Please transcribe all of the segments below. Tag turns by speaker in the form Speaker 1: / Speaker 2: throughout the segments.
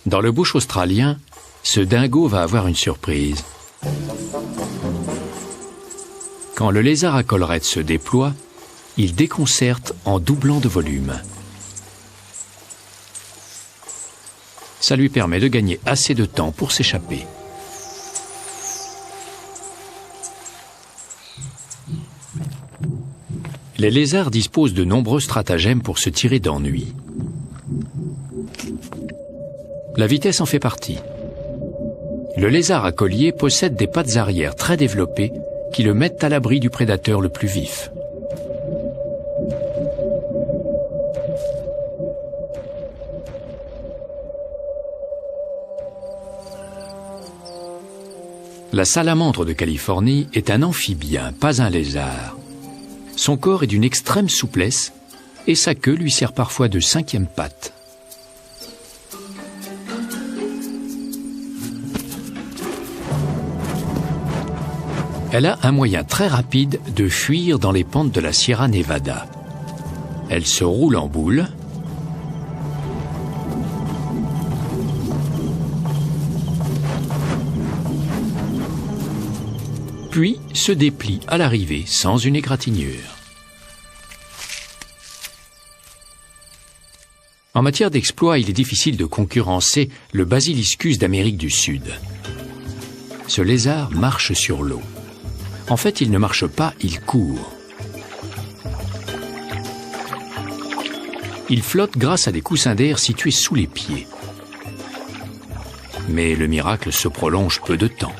Speaker 1: Dans le bush australien, ce dingo va avoir une surprise. Quand le lézard à collerette se déploie, il déconcerte en doublant de volume. Ça lui permet de gagner assez de temps pour s'échapper. Les lézards disposent de nombreux stratagèmes pour se tirer d'ennui. La vitesse en fait partie. Le lézard à collier possède des pattes arrière très développées qui le mettent à l'abri du prédateur le plus vif. La salamandre de Californie est un amphibien, pas un lézard. Son corps est d'une extrême souplesse et sa queue lui sert parfois de cinquième patte. Elle a un moyen très rapide de fuir dans les pentes de la Sierra Nevada. Elle se roule en boule, puis se déplie à l'arrivée sans une égratignure. En matière d'exploit, il est difficile de concurrencer le basiliscus d'Amérique du Sud. Ce lézard marche sur l'eau. En fait, il ne marche pas, il court. Il flotte grâce à des coussins d'air situés sous les pieds. Mais le miracle se prolonge peu de temps.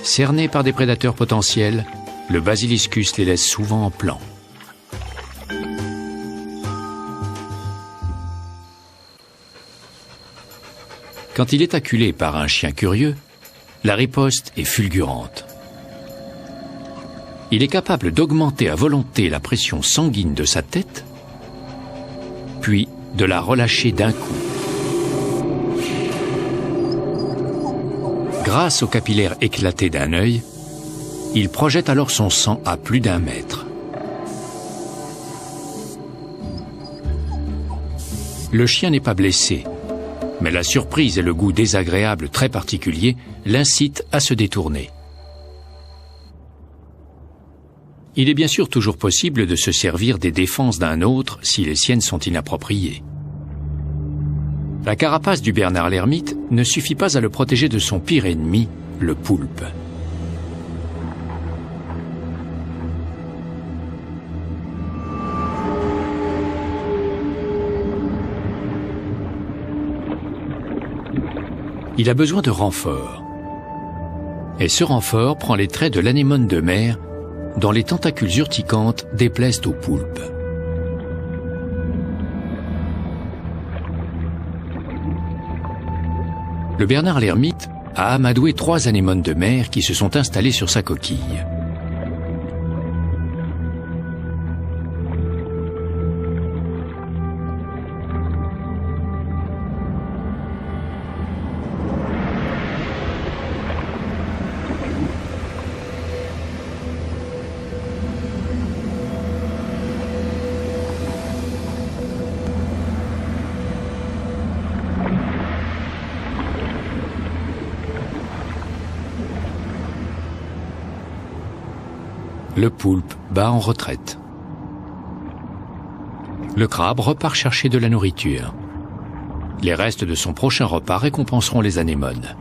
Speaker 1: Cerné par des prédateurs potentiels, le basiliscus les laisse souvent en plan. Quand il est acculé par un chien curieux, la riposte est fulgurante. Il est capable d'augmenter à volonté la pression sanguine de sa tête, puis de la relâcher d'un coup. Grâce aux capillaires éclatés d'un œil, il projette alors son sang à plus d'1 mètre. Le chien n'est pas blessé, mais la surprise et le goût désagréable très particulier l'incitent à se détourner. Il est bien sûr toujours possible de se servir des défenses d'un autre si les siennes sont inappropriées. La carapace du Bernard l'ermite ne suffit pas à le protéger de son pire ennemi, le poulpe. Il a besoin de renfort. Et ce renfort prend les traits de l'anémone de mer, dont les tentacules urticantes déplaisent au poulpe. Le Bernard l'ermite a amadoué 3 anémones de mer qui se sont installées sur sa coquille. Le poulpe bat en retraite. Le crabe repart chercher de la nourriture. Les restes de son prochain repas récompenseront les anémones.